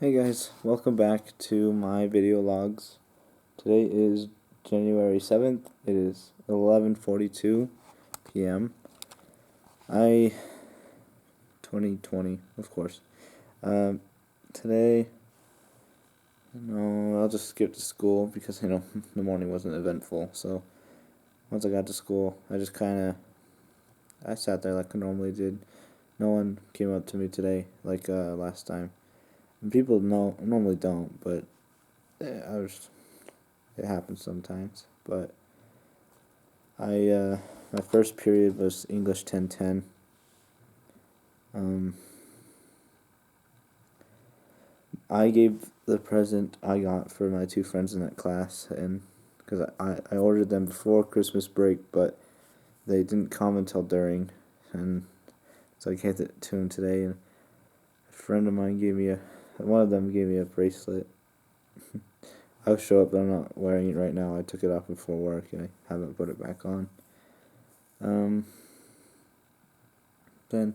Hey guys, welcome back to my video logs. Today is January 7th. It is 11:42 p.m. 2020, of course. Today, I'll just skip to school because, the morning wasn't eventful. So once I got to school, I sat there like I normally did. No one came up to me today like last time. And people normally don't, but it happens sometimes. But my first period was English 1010. I gave the present I got for my two friends in that class, and because I ordered them before Christmas break, but they didn't come until during, and so I gave it to them today. And a friend of mine one of them gave me a bracelet. I'll show up, but I'm not wearing it right now. I took it off before work, and I haven't put it back on. Then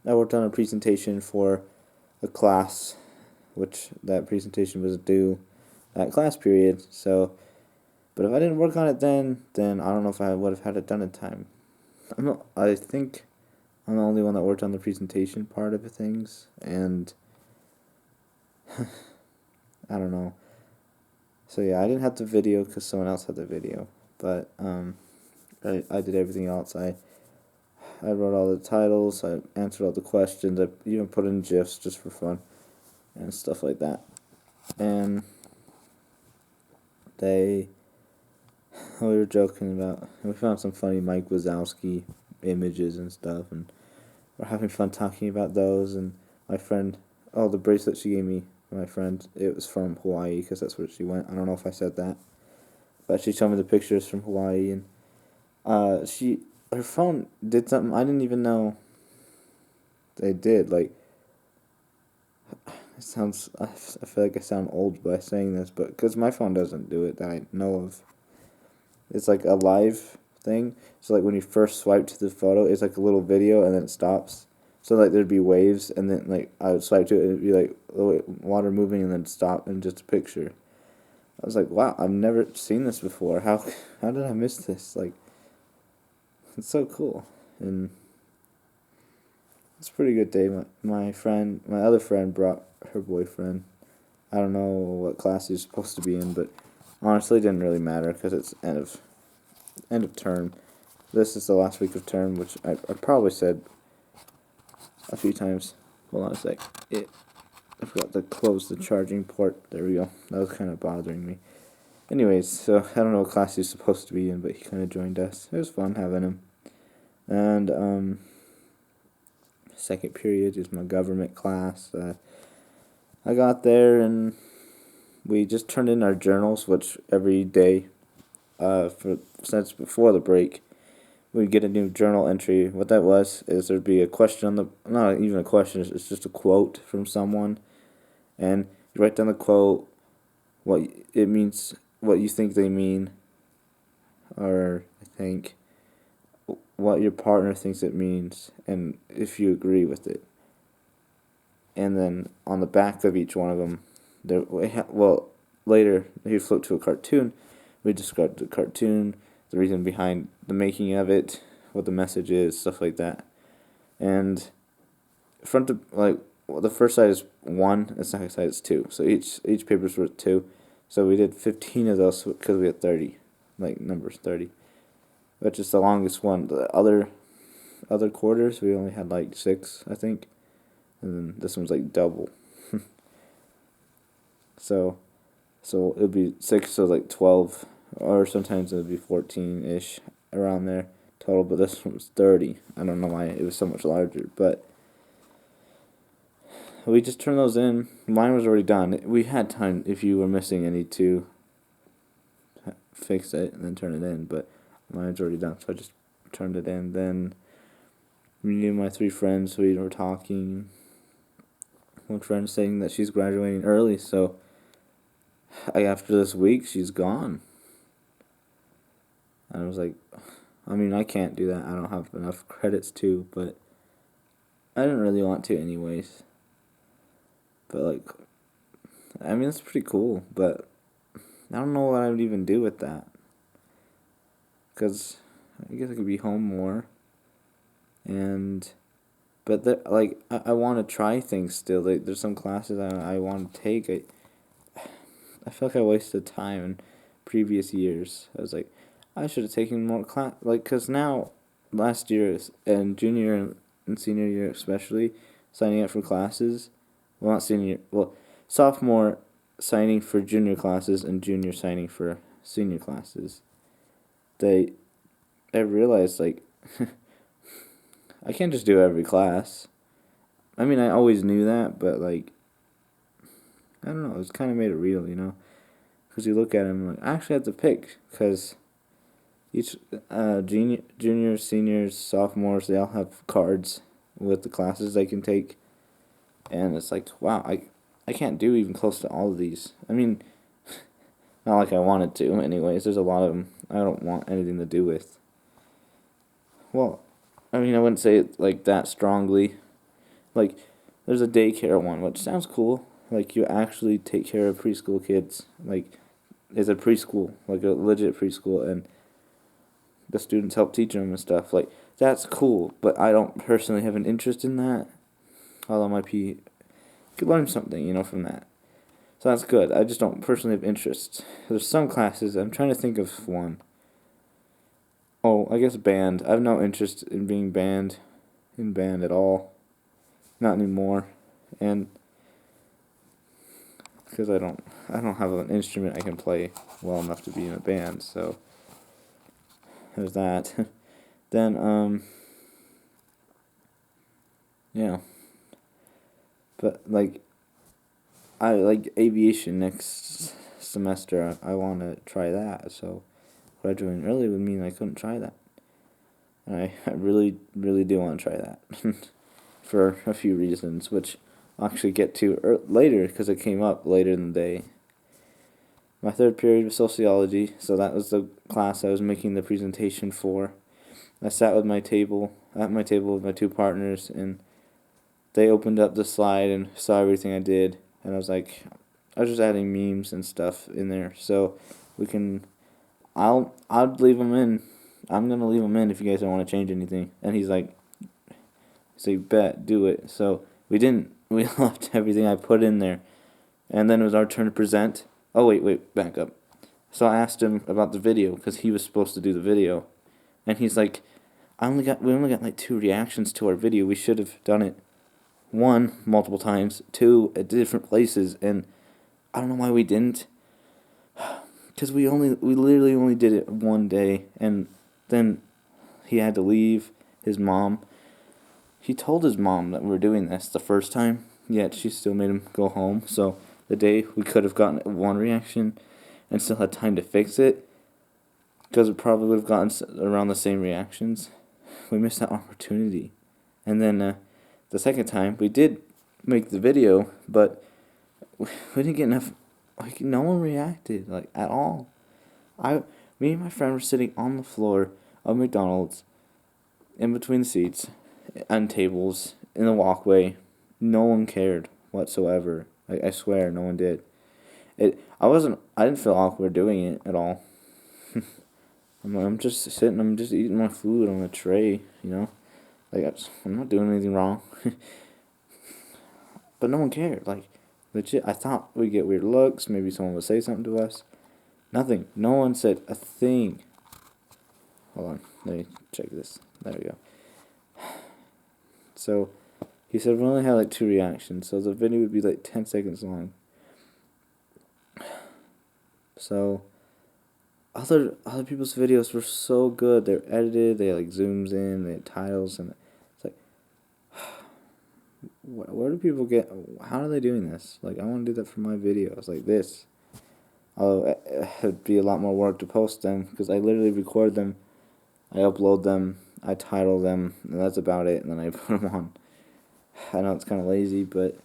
I worked on a presentation for a class, which that presentation was due that class period. So, but if I didn't work on it then I don't know if I would have had it done in time. I think I'm the only one that worked on the presentation part of things, and I don't know. So yeah, I didn't have the video because someone else had the video, but I did everything else. I wrote all the titles, I answered all the questions, I even put in GIFs just for fun and stuff like that. And we were joking about, we found some funny Mike Wazowski images and stuff, and we're having fun talking about those. And my friend, the bracelet she gave me, my friend, it was from Hawaii because that's where she went. I don't know if I said that, but she showed me the pictures from Hawaii, and her phone did something I didn't even know they did. Like, it sounds, I feel like I sound old by saying this, but because my phone doesn't do it that I know of. It's like a live thing. So like when you first swipe to the photo, it's like a little video and then it stops. So like there'd be waves, and then like I would swipe to it, and it'd be like water moving and then stop and just a picture. I was like, wow, I've never seen this before. How did I miss this? Like, it's so cool. And it's a pretty good day. My other friend brought her boyfriend. I don't know what class he's supposed to be in, but honestly, it didn't really matter because it's end of term. This is the last week of term, which I probably said a few times. Hold on a sec. I forgot to close the charging port. There we go. That was kind of bothering me. Anyways, so I don't know what class he's supposed to be in, but he kind of joined us. It was fun having him. And second period is my government class. I got there and we just turned in our journals, which every day, since before the break, we'd get a new journal entry. What that was is there'd be a question on not even a question, it's just a quote from someone, and you write down the quote, what it means, what you think they mean, or I think what your partner thinks it means, and if you agree with it. And then on the back of each one of them, later he flipped to a cartoon. We described the cartoon, the reason behind the making of it, what the message is, stuff like that. And the first side is 1, the second side is 2. So each paper's worth 2. So we did 15 of those because we had 30, like numbers 30, which is the longest one. The other quarters we only had like 6, I think, and then this one's like double. So it would be 6, so like 12, or sometimes it would be 14-ish, around there total, but this one was 30. I don't know why it was so much larger, but we just turned those in. Mine was already done. We had time if you were missing any to fix it and then turn it in, but mine's already done, so I just turned it in. Then me and my 3 friends, we were talking. One friend saying that she's graduating early, so after this week she's gone. I was like, I mean, I can't do that. I don't have enough credits to, but I didn't really want to anyways. But like, I mean, it's pretty cool, but I don't know what I would even do with that. Because I guess I could be home more. But like, I want to try things still. Like, there's some classes I want to take. I feel like I wasted time in previous years. I was like, I should have taken more class. Like, because now, last year, and junior and senior year especially, signing up for classes, well, not senior, well, sophomore signing for junior classes and junior signing for senior classes. I realized, like, I can't just do every class. I mean, I always knew that, but, like, I don't know, it's kind of made it real, you know? Because you look at them, like, I actually have to pick, because each juniors, seniors, sophomores, they all have cards with the classes they can take, and it's like, wow, I can't do even close to all of these. I mean, not like I wanted to, anyways. There's a lot of them I don't want anything to do with. Well, I mean, I wouldn't say it like that strongly. Like, there's a daycare one, which sounds cool. Like, you actually take care of preschool kids. Like, it's a preschool, like a legit preschool, and the students help teach them and stuff. Like, that's cool, but I don't personally have an interest in that. Although my P could learn something, you know, from that. So that's good. I just don't personally have interest. There's some classes, I'm trying to think of one. Oh, I guess band. I have no interest in being in band at all. Not anymore. And because I don't have an instrument I can play well enough to be in a band, so there's that. Then yeah. But like, I like aviation next semester. I want to try that. So graduating early would mean I couldn't try that. And I really, really do want to try that for a few reasons, which I'll actually get to later because it came up later in the day. My third period was sociology, so that was the class I was making the presentation for. I sat at my table with my two partners, and they opened up the slide and saw everything I did, and I was just adding memes and stuff in there, so we can. I'll leave them in. I'm gonna leave them in if you guys don't want to change anything. And he's like, bet, do it. So we didn't. We left everything I put in there, and then it was our turn to present. Oh wait, back up. So I asked him about the video because he was supposed to do the video, and he's like, we only got like 2 reactions to our video. We should have done it, 1, multiple times, 2, at different places, and I don't know why we didn't. Because we literally only did it one day, and then he had to leave his mom. He told his mom that we were doing this the first time, yet she still made him go home. So the day we could have gotten 1 reaction and still had time to fix it, because we probably would have gotten around the same reactions, we missed that opportunity. And then the second time, we did make the video, but we didn't get enough. Like, no one reacted, like, at all. Me and my friend were sitting on the floor of McDonald's, in between the seats, and tables, in the walkway. No one cared whatsoever. I swear, no one did. I didn't feel awkward doing it at all. I'm just sitting, I'm just eating my food on a tray, you know? Like, I'm not doing anything wrong. But no one cared, like, legit. I thought we'd get weird looks, maybe someone would say something to us. Nothing. No one said a thing. Hold on, let me check this. There we go. So, he said we only had like 2 reactions, so the video would be like 10 seconds long. So, other people's videos were so good. They're edited, they like zooms in, they had titles, and it's like, where do people get, how are they doing this? Like, I want to do that for my videos, like this. Although it'd be a lot more work to post them, because I literally record them, I upload them, I title them, and that's about it, and then I put them on. I know it's kind of lazy, but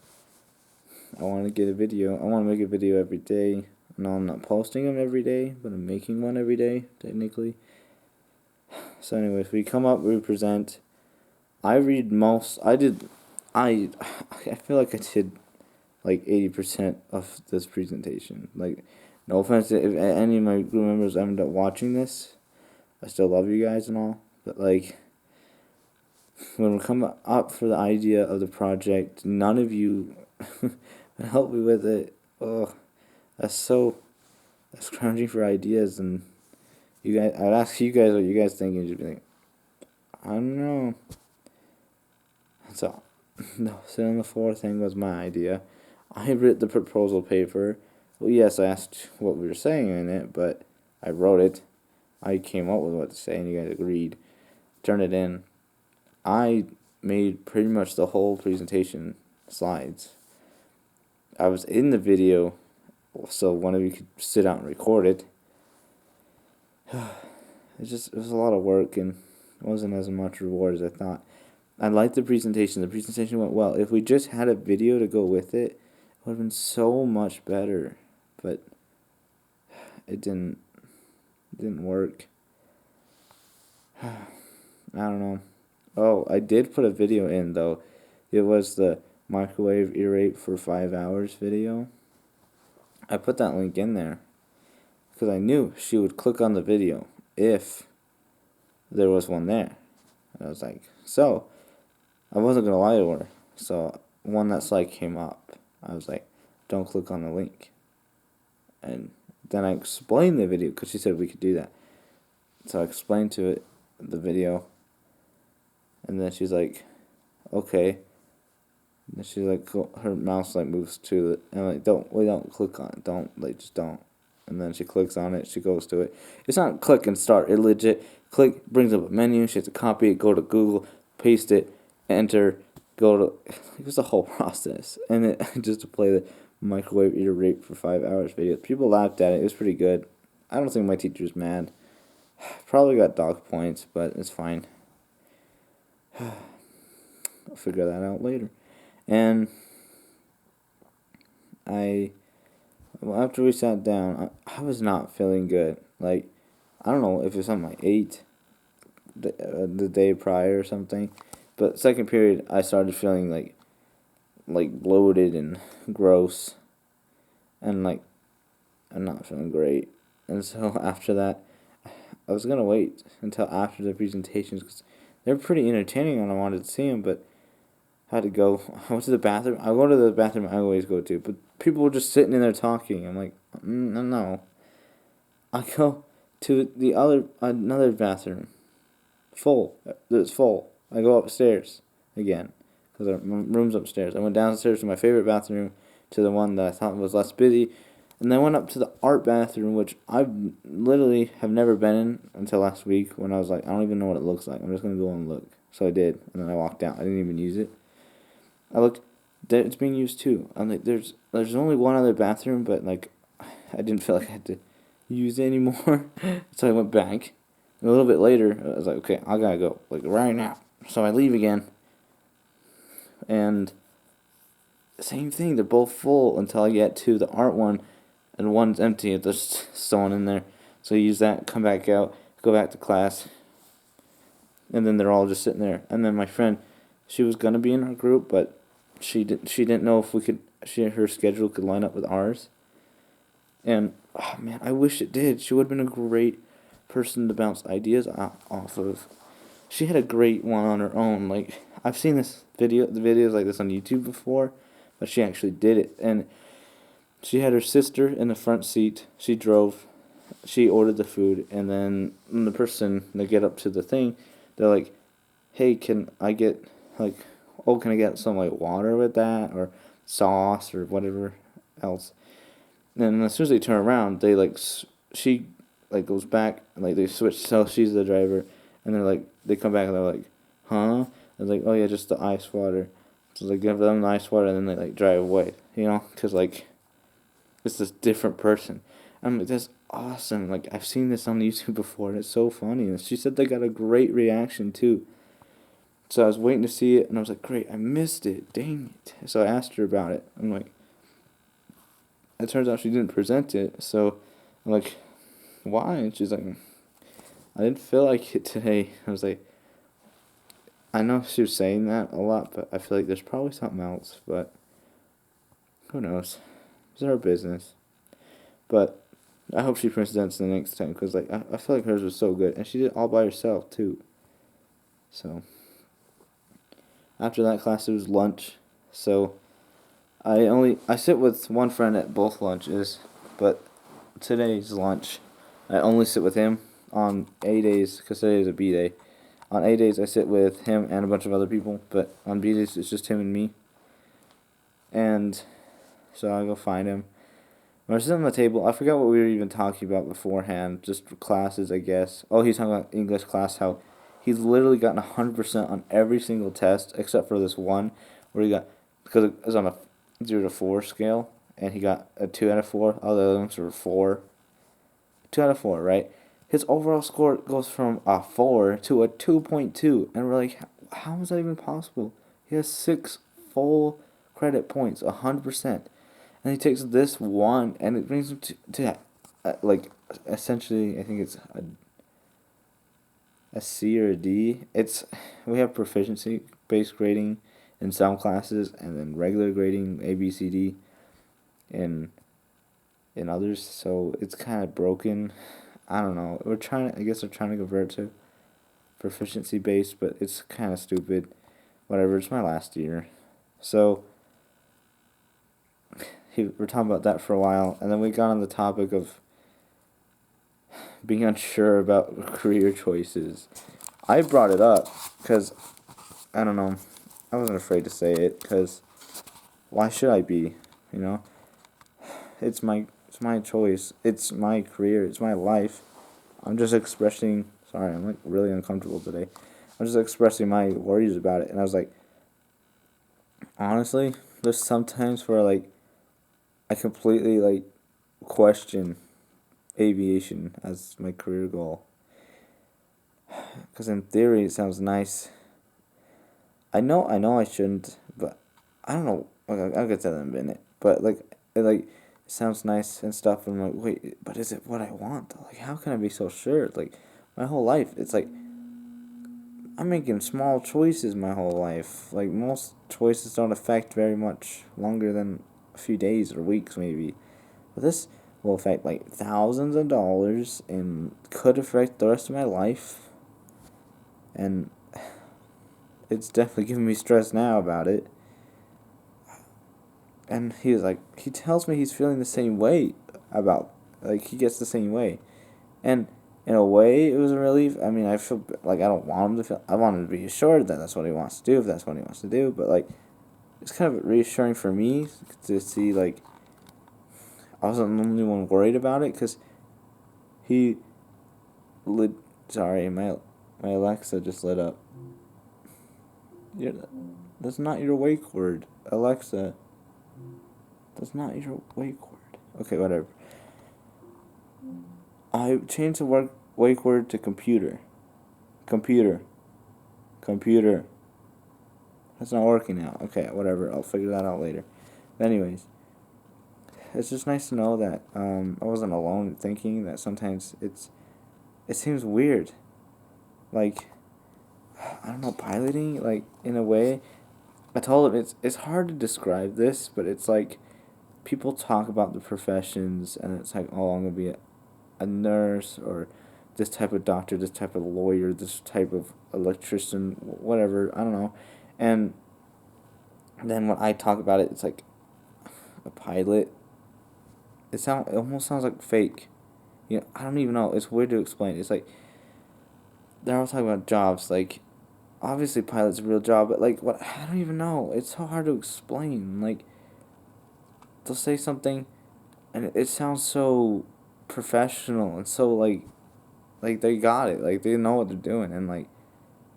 I want to get a video. I want to make a video every day. No, I'm not posting them every day, but I'm making one every day, technically. So anyways, we come up, we present. I feel like I did like 80% of this presentation. Like, no offense if any of my group members end up watching this. I still love you guys and all, but like, when we come up for the idea of the project, none of you help me with it. Oh, that's scrounging for ideas, and you guys. I'd ask you guys what you guys think, and you'd be like, I don't know. So, no, sit on the floor thing was my idea. I wrote the proposal paper. Well, yes, I asked what we were saying in it, but I wrote it. I came up with what to say, and you guys agreed. Turned it in. I made pretty much the whole presentation slides. I was in the video, so one of you could sit out and record it. It was a lot of work, and it wasn't as much reward as I thought. I liked the presentation. The presentation went well. If we just had a video to go with it, it would have been so much better. But it didn't work. I don't know. Oh, I did put a video in, though. It was the microwave ear rape for 5 hours video. I put that link in there because I knew she would click on the video if there was one there. And I was like, so I wasn't going to lie to her. So when that slide came up, I was like, don't click on the link. And then I explained the video because she said we could do that. So I explained to it the video. And then she's like, okay. And she's like, her mouse like moves to it. And I'm like, don't click on it. Just don't. And then she clicks on it. She goes to it. It's not click and start. It legit click brings up a menu. She has to copy it, go to Google, paste it, enter, go to. It was the whole process. And it just to play the microwave ear rape for 5 hours video. People laughed at it. It was pretty good. I don't think my teacher's mad. Probably got dog points, but it's fine. I'll figure that out later. And after we sat down, I was not feeling good. Like, I don't know if it was something I ate the day prior or something. But second period, I started feeling like bloated and gross. And like, I'm not feeling great. And so after that, I was going to wait until after the presentations because they're pretty entertaining and I wanted to see them, but I had to go. I went to the bathroom. I go to the bathroom I always go to, but people were just sitting in there talking. I'm like, no. I go to another bathroom. Full. It's full. I go upstairs again because our room's upstairs. I went downstairs to my favorite bathroom to the one that I thought was less busy. And then I went up to the art bathroom, which I literally have never been in until last week when I was like, I don't even know what it looks like. I'm just going to go and look. So I did, and then I walked out. I didn't even use it. I looked, it's being used too. I'm like, there's only one other bathroom, but like, I didn't feel like I had to use it anymore. So I went back. And a little bit later, I was like, okay, I gotta go, like right now. So I leave again. And same thing, they're both full until I get to the art one. And one's empty, there's someone in there. So I use that, come back out, go back to class. And then they're all just sitting there. And then my friend, she was going to be in our group, but she didn't know if her schedule could line up with ours. And, oh man, I wish it did. She would have been a great person to bounce ideas off of. She had a great one on her own. Like, I've seen the videos like this on YouTube before, but she actually did it. And she had her sister in the front seat. She drove. She ordered the food. And then when the person, they get up to the thing, they're like, hey, can I get, can I get some, water with that? Or sauce or whatever else? And as soon as they turn around, she, goes back, and, they switch, so she's the driver. And they come back, and they're like, huh? I was like, oh, yeah, just the ice water. So they give them the ice water, and then they, drive away, because, it's this different person. I'm like, that's awesome. Like, I've seen this on YouTube before, and it's so funny. And she said they got a great reaction, too. So I was waiting to see it, and I was like, great, I missed it. Dang it. So I asked her about it. I'm like, it turns out she didn't present it. So I'm like, why? And she's like, I didn't feel like it today. I was like, I know she was saying that a lot, but I feel like there's probably something else. But who knows? It's her business. But I hope she presents the next time because like I feel like hers was so good, and she did it all by herself too. So after that class, it was lunch. So I sit with one friend at both lunches, but today's lunch, I only sit with him on A days because today is a B day. On A days, I sit with him and a bunch of other people, but on B days, it's just him and me. And so I go find him. When I sit on the table, I forgot what we were even talking about beforehand, just classes, I guess. Oh, he's talking about English class, how he's literally gotten 100% on every single test except for this one where he got, because it was on a 0 to 4 scale, and he got a 2 out of 4. All the other ones were 4. 2 out of 4, right? His overall score goes from a 4 to a 2.2, and we're like, how is that even possible? He has 6 full credit points, 100%. And he takes this one, and it brings him to like, essentially, I think it's a C or a D. We have proficiency-based grading in some classes, and then regular grading, A, B, C, D, in others. So it's kind of broken. I don't know. I guess they're trying to convert to proficiency-based, but it's kind of stupid. Whatever, it's my last year. So we're talking about that for a while, and then we got on the topic of being unsure about career choices. I brought it up because, I don't know, I wasn't afraid to say it because why should I be, you know? It's my choice. It's my career. It's my life. I'm just expressing, sorry, I'm like really uncomfortable today. I'm just expressing my worries about it, and I was like, honestly, there's sometimes where like I completely like question aviation as my career goal. Because in theory it sounds nice. I know I shouldn't, but I don't know. I'll get to that in a minute. But it sounds nice and stuff. And I'm like, wait, but is it what I want? Like, how can I be so sure? Like, my whole life, it's like I'm making small choices my whole life. Like, most choices don't affect very much longer than a few days or weeks, maybe. But this will affect like thousands of dollars and could affect the rest of my life. And it's definitely giving me stress now about it. And he tells me he's feeling the same way about, like, he gets the same way. And in a way, it was a relief. I mean, I feel like I don't want him to feel, I want him to be assured that that's what he wants to do, if that's what he wants to do. But, like, it's kind of reassuring for me to see, like, I wasn't the only one worried about it, because he lit, sorry, my Alexa just lit up. That's not your wake word. Alexa, that's not your wake word. Okay, whatever. I changed the wake word to computer. Computer. Computer. That's not working now. Okay, whatever. I'll figure that out later. But anyways, it's just nice to know that I wasn't alone thinking that sometimes it seems weird. Like, I don't know, piloting, like, in a way. I told him it's hard to describe this, but it's like people talk about the professions, and it's like, oh, I'm going to be a nurse, or this type of doctor, this type of lawyer, this type of electrician, whatever, I don't know. And then when I talk about it, it's like a pilot. It almost sounds like fake. You know, I don't even know. It's weird to explain. It's like they're all talking about jobs. Like, obviously, pilot's a real job, but like, what? I don't even know. It's so hard to explain. Like, they'll say something, and it sounds so professional and so like they got it. Like, they know what they're doing, and like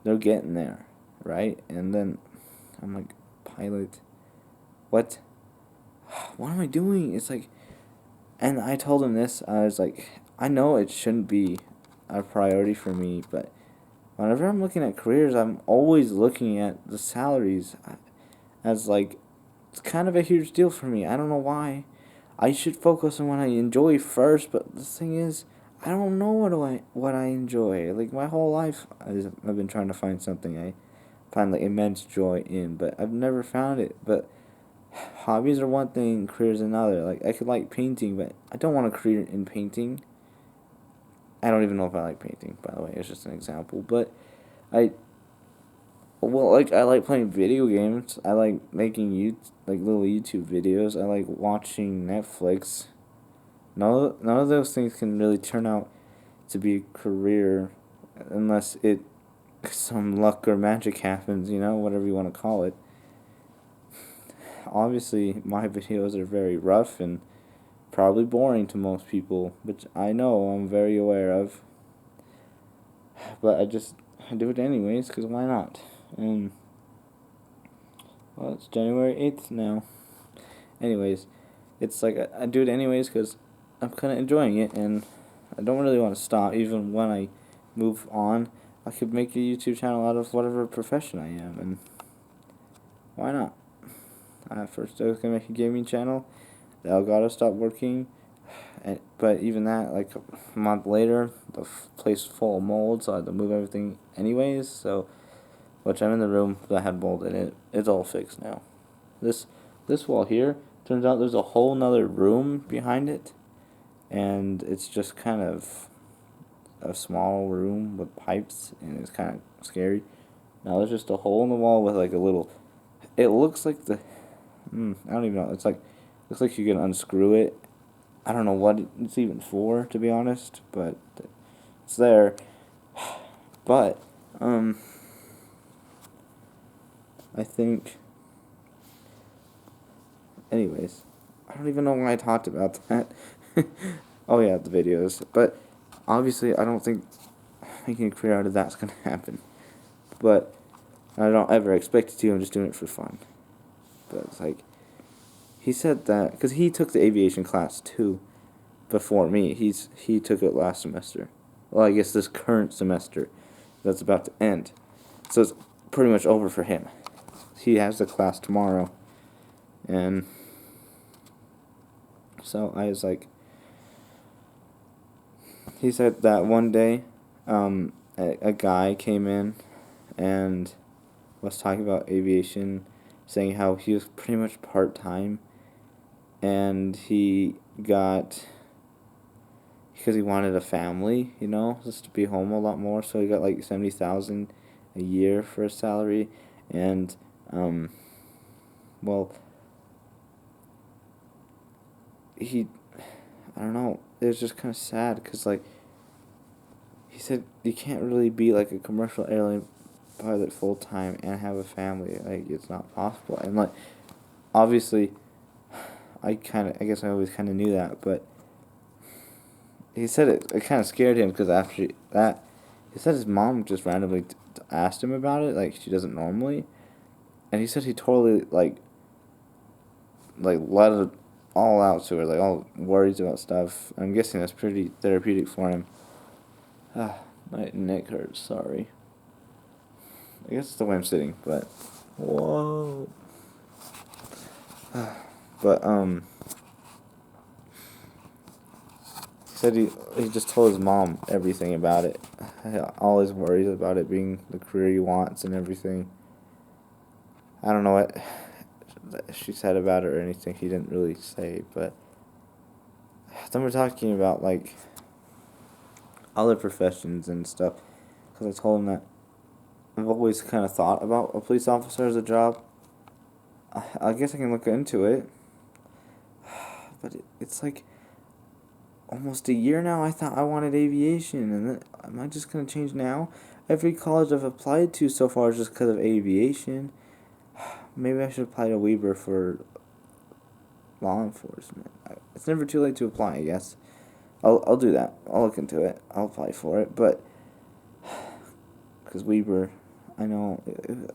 they're getting there, right? And then I'm like, pilot, what? What am I doing? It's like, and I told him this. I was like, I know it shouldn't be a priority for me, but whenever I'm looking at careers, I'm always looking at the salaries as like, it's kind of a huge deal for me. I don't know why. I should focus on what I enjoy first, but the thing is, I don't know what I enjoy. Like, my whole life, I've been trying to find something I find like immense joy in, but I've never found it. But hobbies are one thing, careers another. Like, I could like painting, but I don't want a career in painting. I don't even know if I like painting, by the way. It's just an example. But I, well, like, I like playing video games. I like making like little YouTube videos. I like watching Netflix. None of those things can really turn out to be a career unless some luck or magic happens, whatever you want to call it. Obviously, my videos are very rough and probably boring to most people, which I know, I'm very aware of. But I do it anyways, because why not? And, well, it's January 8th now. Anyways, it's like I do it anyways because I'm kind of enjoying it, and I don't really want to stop. Even when I move on, I could make a YouTube channel out of whatever profession I am, and why not? First I was going to make a gaming channel. The Elgato stopped working, but even that, like a month later, the place was full of mold, so I had to move everything anyways, so, which I'm in the room that had mold in it. It's all fixed now. This wall here, turns out there's a whole nother room behind it, and it's just kind of a small room with pipes, and it's kind of scary. Now there's just a hole in the wall with like a little, it looks like I don't even know, looks like you can unscrew it. I don't know what it's even for, to be honest, but it's there. But, I think, anyways, I don't even know why I talked about that. Oh yeah, the videos. But, obviously, I don't think making a career out of that's going to happen. But, I don't ever expect it to, I'm just doing it for fun. But it's like, he said that, because he took the aviation class too, before me. He took it last semester. Well, I guess this current semester that's about to end. So it's pretty much over for him. He has the class tomorrow. And so I was like, he said that one day, a guy came in and was talking about aviation, saying how he was pretty much part-time, and he got, because he wanted a family, just to be home a lot more, so he got like 70,000 a year for a salary, and, well, I don't know, it was just kind of sad, because, like, he said you can't really be, like, a commercial airline pilot full-time and have a family, like, it's not possible, and, like, obviously, I guess I always kind of knew that, but he said it kind of scared him, because after that, he said his mom just randomly asked him about it, like, she doesn't normally, and he said he totally, like let it all out to her, like, all worries about stuff. I'm guessing that's pretty therapeutic for him. My neck hurts, sorry. I guess it's the way I'm sitting, but, whoa. But, he said he just told his mom everything about it. All his worries about it being the career he wants and everything. I don't know what she said about it or anything. He didn't really say, but then we're talking about, like, other professions and stuff, because I told him that I've always kind of thought about a police officer as a job. I guess I can look into it, but it's like almost a year now. I thought I wanted aviation, and then, am I just going to change now? Every college I've applied to so far is just because of aviation. Maybe I should apply to Weber for law enforcement. It's never too late to apply, I guess. I'll do that. I'll look into it. I'll apply for it, but because Weber, I know.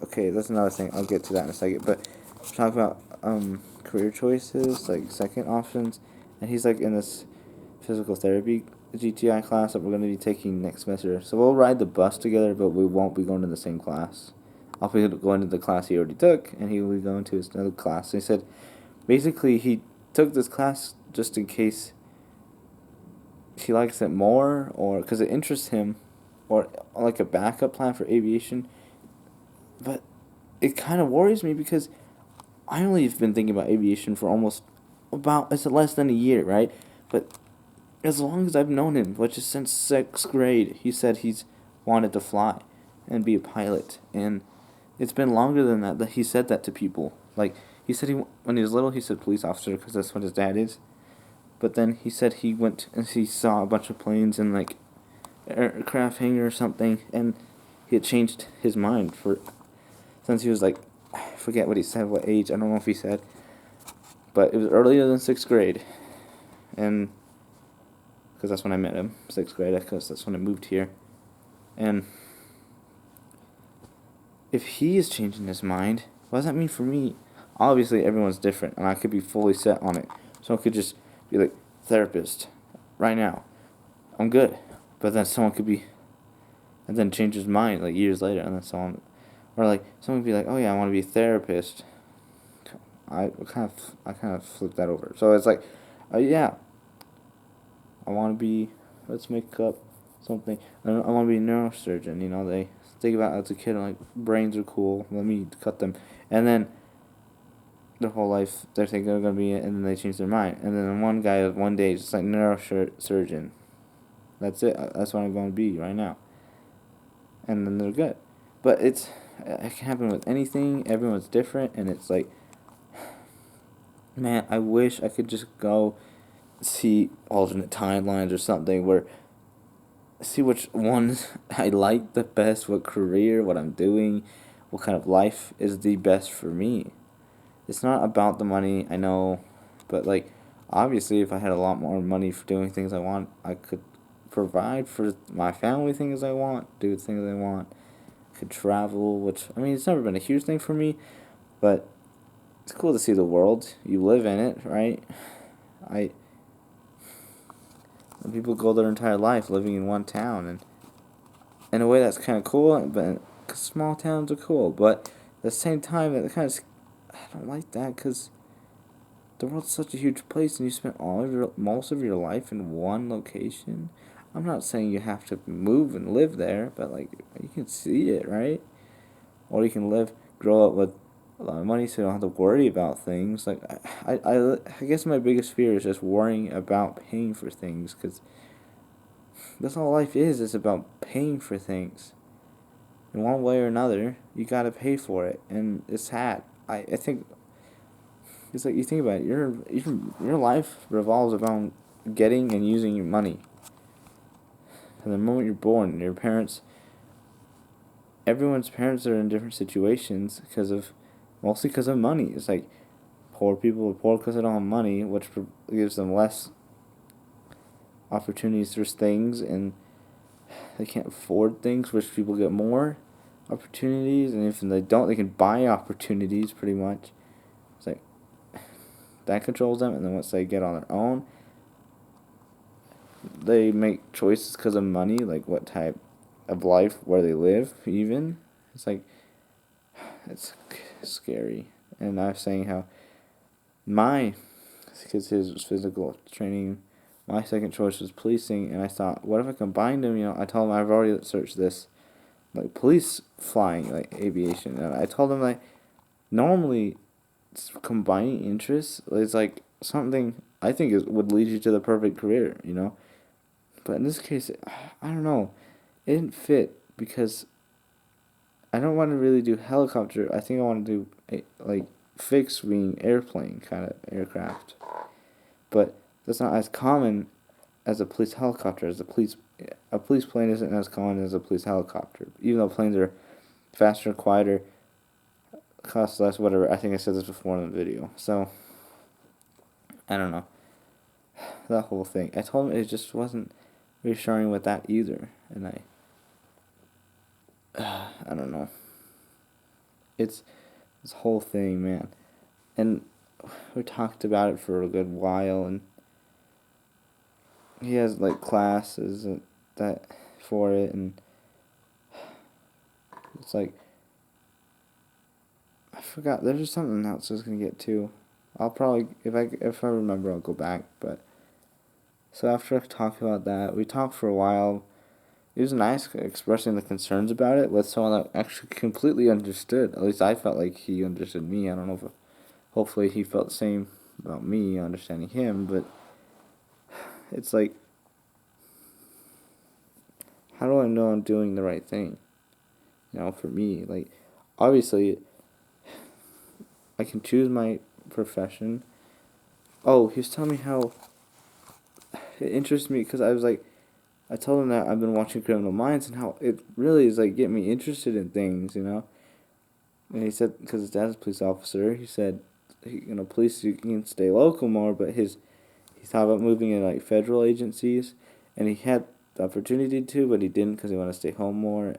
Okay, that's another thing. I'll get to that in a second. But talk about career choices, like second options, and he's like in this physical therapy GTI class that we're going to be taking next semester. So we'll ride the bus together, but we won't be going to the same class. I'll be going to the class he already took, and he will be going to his another class. So he said, basically, he took this class just in case he likes it more, or because it interests him, or like a backup plan for aviation. But it kind of worries me because I only have been thinking about aviation for it's less than a year, right? But as long as I've known him, which is since 6th grade, he said he's wanted to fly and be a pilot. And it's been longer than that he said that to people. Like, he said when he was little, he said police officer because that's what his dad is. But then he said he went and he saw a bunch of planes in, like, aircraft hangar or something, and he had changed his mind since he was, like, I forget what he said, what age, I don't know if he said. But it was earlier than 6th grade. And because that's when I met him, 6th grade, because that's when I moved here. And if he is changing his mind, what does that mean for me? Obviously, everyone's different, and I could be fully set on it. So I could just be like, therapist, right now, I'm good. But then someone could be, and then change his mind, like, years later, and then someone, or, like, someone could be like, oh yeah, I want to be a therapist. I kind of flip that over. So it's like, yeah, I want to be, let's make up something. I want to be a neurosurgeon. You know, they think about as a kid, like, brains are cool. Let me cut them. And then their whole life, they're thinking they're going to be it, and then they change their mind. And then one guy, one day, just like, neurosurgeon. That's it. That's what I'm going to be right now. And then they're good. But it can happen with anything. Everyone's different. And it's like, man, I wish I could just go see alternate timelines or something where see which ones I like the best, what career, what I'm doing, what kind of life is the best for me. It's not about the money, I know, but, like, obviously if I had a lot more money for doing things I want, I could provide for my family things I want, do things I want, could travel, which, I mean, it's never been a huge thing for me, but it's cool to see the world. You live in it, right? People go their entire life living in one town, and in a way that's kind of cool, but cause small towns are cool, but at the same time, I don't like that, because the world's such a huge place, and you spend most of your life in one location. I'm not saying you have to move and live there, but, like, you can see it, right? Or you can grow up with a lot of money, so you don't have to worry about things. Like, I guess my biggest fear is just worrying about paying for things, because that's all life is. It's about paying for things. In one way or another, you gotta pay for it, and it's sad. I think it's like, you think about it. Your life revolves around getting and using your money. From the moment you're born, everyone's parents are in different situations mostly because of money. It's like, poor people are poor because they don't have money, which gives them less opportunities for things, and they can't afford things, which people get more opportunities, and if they don't, they can buy opportunities, pretty much. It's like, that controls them, and then once they get on their own, they make choices because of money, like what type of life, where they live, even. It's like, it's scary. And I was saying how because his was physical training, my second choice was policing, and I thought, what if I combined them? You know, I told him I've already searched this, like, police flying, like, aviation, and I told him, like, normally combining interests is, like, something I think would lead you to the perfect career, you know? But in this case, I don't know. It didn't fit because I don't want to really do helicopter. I think I want to do, like, fixed wing airplane kind of aircraft. But that's not as common as a police helicopter. A police plane isn't as common as a police helicopter. Even though planes are faster, quieter, cost less, whatever. I think I said this before in the video. So, I don't know. That whole thing. I told him it just wasn't reassuring with that either. And I don't know. It's this whole thing, man. And we talked about it for a good while, and he has, like, classes that for it, and it's like, I forgot, there's just something else I was gonna get to. I'll probably, if I remember, I'll go back. But so after talking about that, we talked for a while. It was nice expressing the concerns about it with someone that actually completely understood. At least I felt like he understood me. I don't know hopefully he felt the same about me, understanding him. But it's like, how do I know I'm doing the right thing? For me, like, obviously, I can choose my profession. Oh, he was telling me how it interests me because I told him that I've been watching Criminal Minds and how it really is like getting me interested in things. And he said, because his dad's a police officer, he said, police, you can stay local more, but he thought about moving in like federal agencies, and he had the opportunity to, but he didn't because he wanted to stay home more,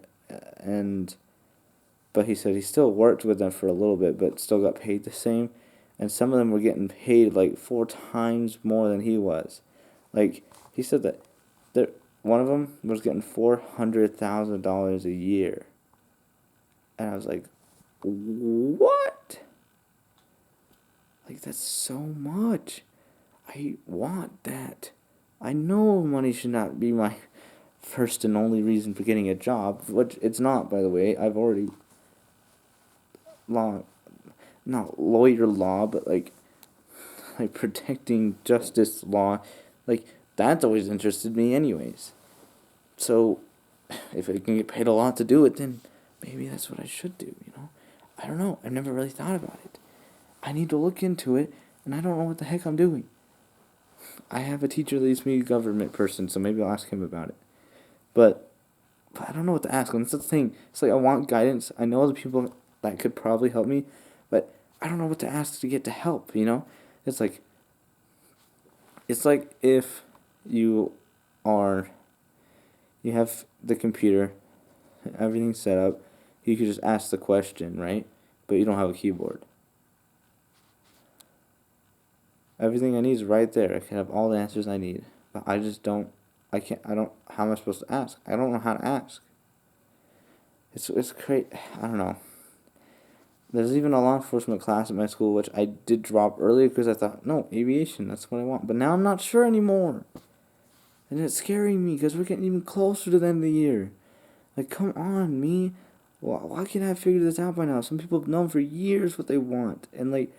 but he said he still worked with them for a little bit, but still got paid the same, and some of them were getting paid like 4 times more than he was. Like, he said that one of them was getting $400,000 a year, and I was like, what? Like, that's so much. I want that. I know money should not be my first and only reason for getting a job, which it's not, by the way. I've already not lawyer law, but like protecting justice law, like that's always interested me anyways. So if I can get paid a lot to do it, then maybe that's what I should do. I don't know. I've never really thought about it. I need to look into it, and I don't know what the heck I'm doing. I have a teacher that leads me a government person, so maybe I'll ask him about it. But I don't know what to ask him. That's the thing. It's like I want guidance. I know other people that could probably help me, but I don't know what to ask to get to help. It's like if you have the computer, everything's set up, you could just ask the question, right? But you don't have a keyboard. Everything I need is right there. I can have all the answers I need. But I just don't, how am I supposed to ask? I don't know how to ask. It's great. I don't know. There's even a law enforcement class at my school, which I did drop earlier because I thought, no, aviation, that's what I want. But now I'm not sure anymore. And it's scaring me because we're getting even closer to the end of the year. Like, come on, me. Why can't I have figured this out by now? Some people have known for years what they want. And, like,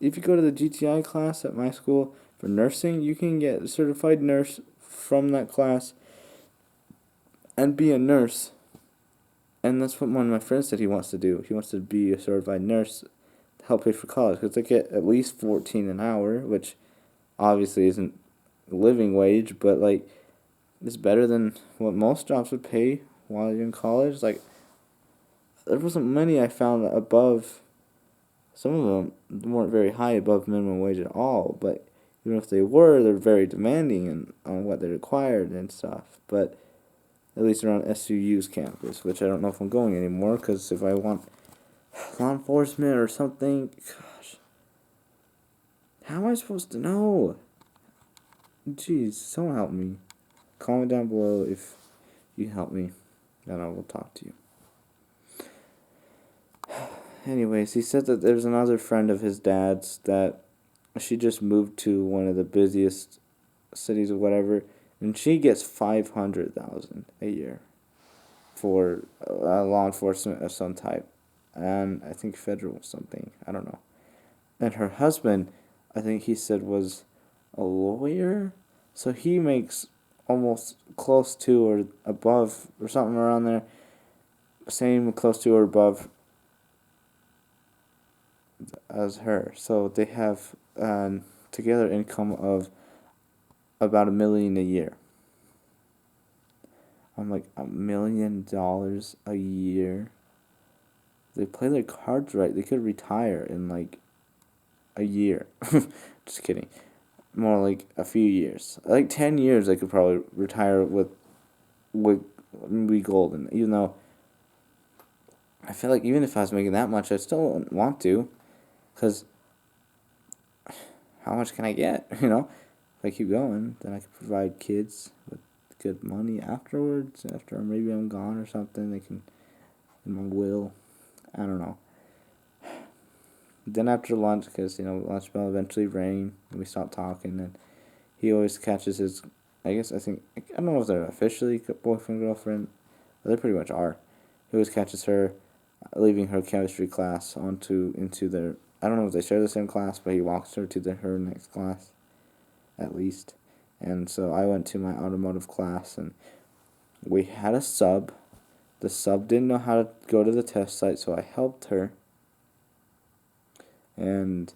if you go to the GTI class at my school for nursing, you can get a certified nurse from that class and be a nurse. And that's what one of my friends said he wants to do. He wants to be a certified nurse to help pay for college. Because they get at least $14 an hour, which obviously isn't a living wage, but, like, it's better than what most jobs would pay while you're in college. Like, there wasn't many I found above. Some of them weren't very high above minimum wage at all, but even if they were, they're very demanding on what they required and stuff. But at least around SUU's campus, which I don't know if I'm going anymore, because if I want law enforcement or something, gosh, how am I supposed to know? Jeez, someone help me. Comment down below if you help me, and I will talk to you. Anyways, he said that there's another friend of his dad's that she just moved to one of the busiest cities or whatever, and she gets $500,000 a year for law enforcement of some type, and I think federal something. I don't know. And her husband, I think he said, was a lawyer, so he makes almost close to or above or something around there. Same close to or above as her. So they have together income of about $1 million a year. I'm like, $1 million a year? They play their cards right, they could retire in like a year. Just kidding. More like a few years. Like 10 years they could probably retire with be golden. Even though I feel like even if I was making that much, I still wouldn't want to. Because how much can I get? If I keep going, then I can provide kids with good money afterwards. After maybe I'm gone or something, they can, in my will. I don't know. Then after lunch, because, lunch bell eventually rang, and we stopped talking, and he always catches his, I don't know if they're officially boyfriend, girlfriend, but they pretty much are. He always catches her leaving her chemistry class into their I don't know if they share the same class, but he walks her to her next class, at least. And so I went to my automotive class, and we had a sub. The sub didn't know how to go to the test site, so I helped her. And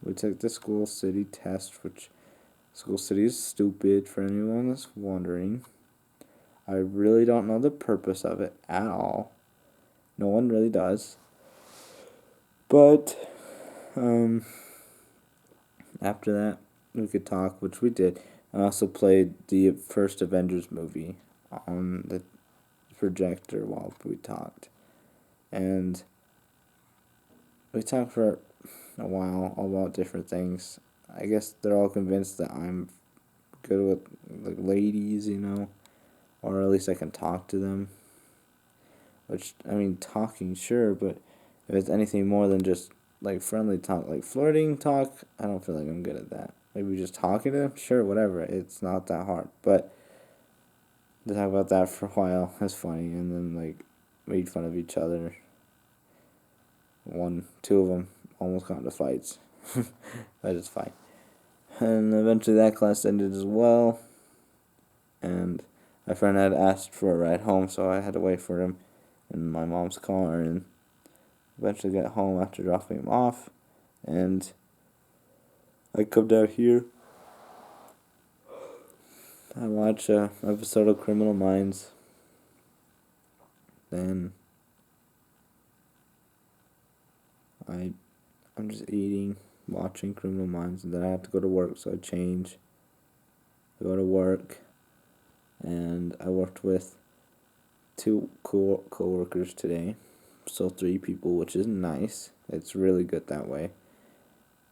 we took the school city test, which school city is stupid for anyone that's wondering. I really don't know the purpose of it at all. No one really does. But after that, we could talk, which we did. I also played the first Avengers movie on the projector while we talked. And we talked for a while about different things. I guess they're all convinced that I'm good with like ladies, or at least I can talk to them. Which, I mean, talking, sure, but if it's anything more than just like friendly talk, like flirting talk, I don't feel like I'm good at that. Maybe just talking to them, sure, whatever. It's not that hard. But to talk about that for a while is funny, and then like made fun of each other. Two of them almost got into fights. That is fine. And eventually that class ended as well. And my friend had asked for a ride home, so I had to wait for him in my mom's car, and eventually got home after dropping him off. And I come down here. I watch an episode of Criminal Minds. Then I'm just eating, watching Criminal Minds, and then I have to go to work, so I change. I go to work, and I worked with 2 co-workers today, so 3 people, which is nice. It's really good that way.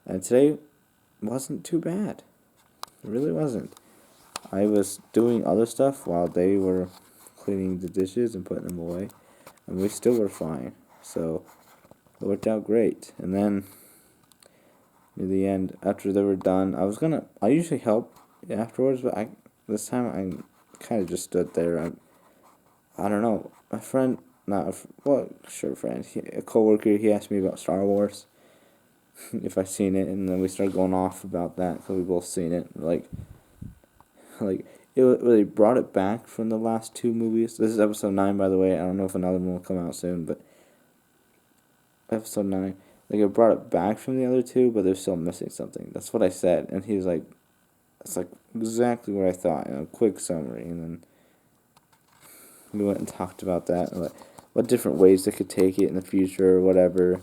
And today wasn't too bad. It really wasn't. I was doing other stuff while they were cleaning the dishes and putting them away, and we still were fine. So it worked out great. And then near the end, after they were done, I usually help afterwards, but this time I kind of just stood there. I don't know. My friend, friend, a coworker, he asked me about Star Wars, if I seen it, and then we started going off about that because we both seen it. Like they brought it back from the last 2 movies. This is episode 9, by the way. I don't know if another one will come out soon, but episode 9, like it brought it back from the other 2, but they're still missing something. That's what I said, and he was like, "That's like exactly what I thought." A quick summary, and then we went and talked about that, and like what different ways they could take it in the future, or whatever,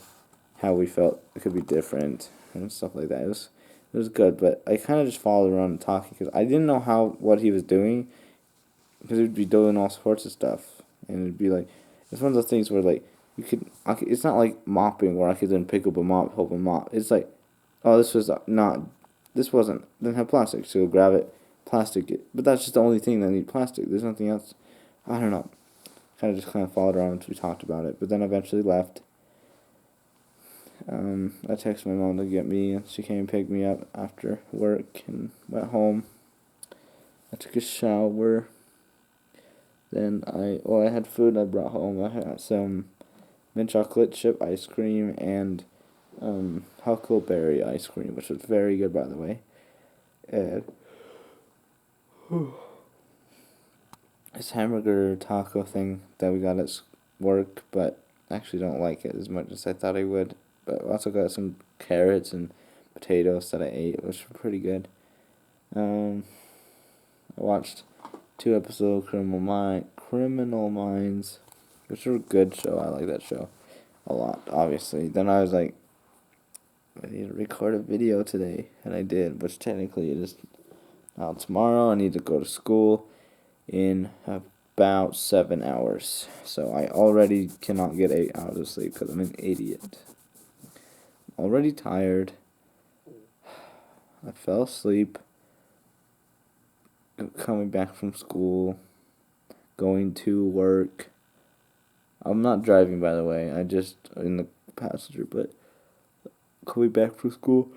how we felt it could be different, and stuff like that. It was good, but I kind of just followed around and talking because I didn't know what he was doing, because he'd be doing all sorts of stuff, and it'd be like, it's one of those things where like it's not like mopping where I could then pick up a mop, help him mop. It's like, oh, this wasn't, didn't have plastic, so grab it, plastic it, but that's just the only thing that need plastic. There's nothing else. I don't know. Kind of followed around until we talked about it, but then eventually left. I texted my mom to get me, and she came and picked me up after work and went home. I took a shower. Then I had food I brought home. I had some mint chocolate chip ice cream and huckleberry ice cream, which was very good, by the way. And this hamburger taco thing that we got at work, but I actually don't like it as much as I thought I would. But I also got some carrots and potatoes that I ate, which were pretty good. I watched 2 episodes of Criminal Minds, which are a good show. I like that show a lot, obviously. Then I was like, I need to record a video today, and I did, which technically it is out tomorrow. I need to go to school in about 7 hours, so I already cannot get 8 hours of sleep because I'm an idiot. Already tired. I fell asleep coming back from school, going to work. I'm not driving, by the way. I just in the passenger, but coming back from school.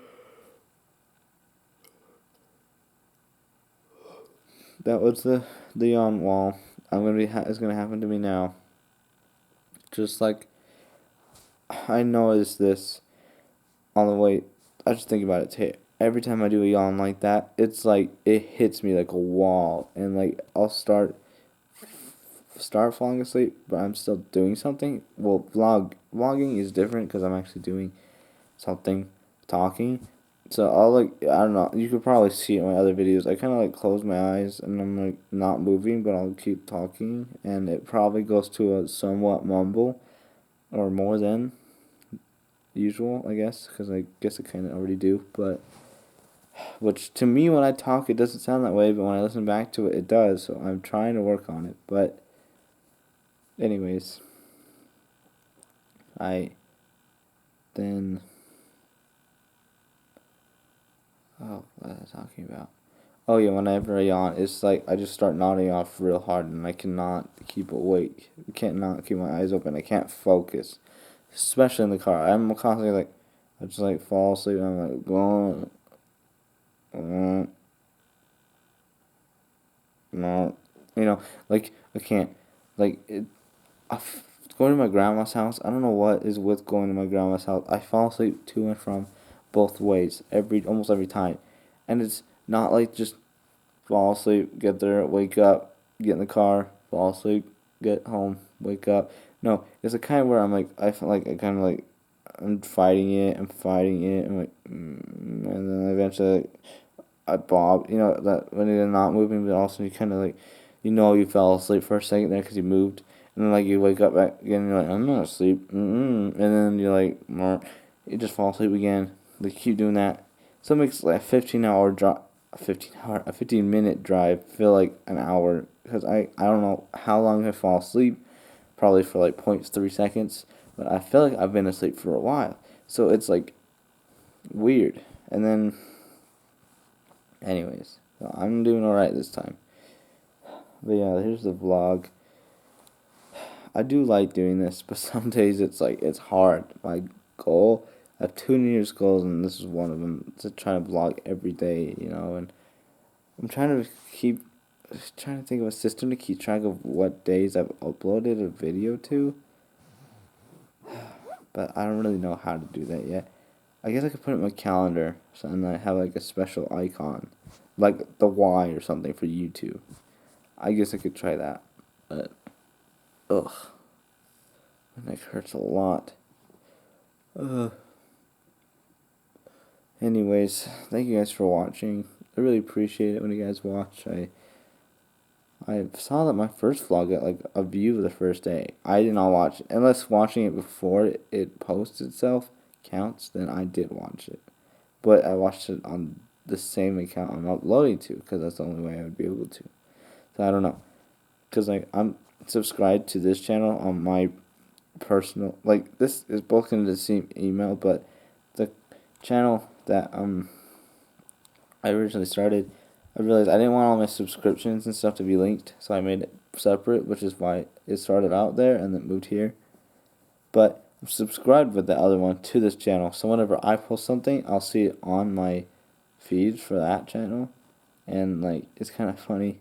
That was the yawn wall. It's gonna happen to me now. Just like I noticed this on the way. I just think about it too. Every time I do a yawn like that, it's like it hits me like a wall, and like I'll start falling asleep, but I'm still doing something. Well, vlogging is different because I'm actually doing something, talking. So I'll like, I don't know. You could probably see it in my other videos. I kind of like close my eyes and I'm like not moving, but I'll keep talking, and it probably goes to a somewhat mumble, or more than usual, I guess, because I guess I kind of already do. But which to me, when I talk, it doesn't sound that way, but when I listen back to it, it does. So I'm trying to work on it. But anyways, I then. Oh, what was I talking about? Oh yeah, whenever I yawn, it's like I just start nodding off real hard, and I cannot keep awake. I can't not keep my eyes open. I can't focus, especially in the car. I'm constantly like, I just like fall asleep, and I'm like going, no, like I can't, like it. Going to my grandma's house. I don't know what is with going to my grandma's house. I fall asleep to and from, both ways, almost every time, and it's not like just fall asleep, get there, wake up, get in the car, fall asleep, get home, wake up. No, it's a kind where I'm like, I feel like I kind of like, I'm fighting it, I'm like, and then eventually I bob, that when you're not moving, but also you kind of like, you fell asleep for a second there because you moved, and then like you wake up back again, and you're like, I'm not asleep, and then you're like, you just fall asleep again. They keep doing that. So it makes like a 15-hour drive, a 15-minute drive feel like an hour, because I don't know how long I fall asleep, probably for like 0.3 seconds, but I feel like I've been asleep for a while. So it's like weird. And then, anyways, so I'm doing alright this time. But yeah, here's the vlog. I do like doing this, but some days it's hard. My goal, I have 2 New Year's goals, and this is one of them, to try to vlog every day, and I'm trying to think of a system to keep track of what days I've uploaded a video to, but I don't really know how to do that yet. I guess I could put it in my calendar, and I have like a special icon, like the Y or something for YouTube. I guess I could try that, but ugh, my neck hurts a lot. Ugh. Anyways, thank you guys for watching. I really appreciate it when you guys watch. I saw that my first vlog got like a view the first day. I did not watch it. Unless watching it before it posts itself counts, then I did watch it. But I watched it on the same account I'm uploading to, because that's the only way I would be able to. So I don't know. Because I'm subscribed to this channel on my personal, this is both in the same email, but the channel that I originally started, I realized I didn't want all my subscriptions and stuff to be linked, so I made it separate, which is why it started out there and then moved here. But I'm subscribed with the other one to this channel, so whenever I post something, I'll see it on my feed for that channel, and it's kind of funny,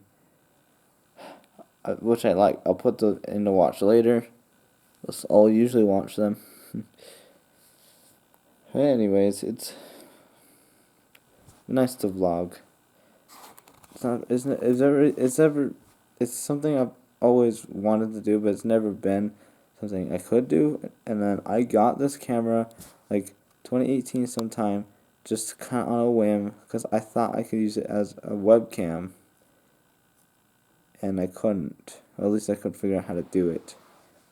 which I like. I'll put the in to watch later. I'll usually watch them. Anyways, it's nice to vlog. It's not, isn't it? It's something I've always wanted to do, but it's never been something I could do. And then I got this camera, 2018 sometime, just kind of on a whim, because I thought I could use it as a webcam, and I couldn't. Or at least I couldn't figure out how to do it,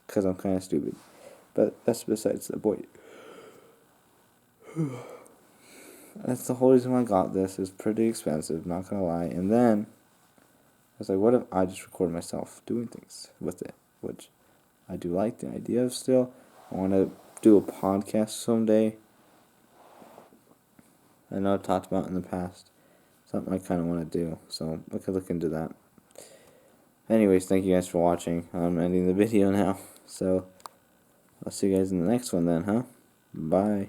because I'm kind of stupid. But that's besides the point. That's the whole reason why I got this. It's pretty expensive, not gonna lie. And then I was like, what if I just record myself doing things with it? Which I do like the idea of still. I want to do a podcast someday. I know I've talked about it in the past. Something I kind of want to do. So I could look into that. Anyways, thank you guys for watching. I'm ending the video now. So I'll see you guys in the next one then, huh? Bye.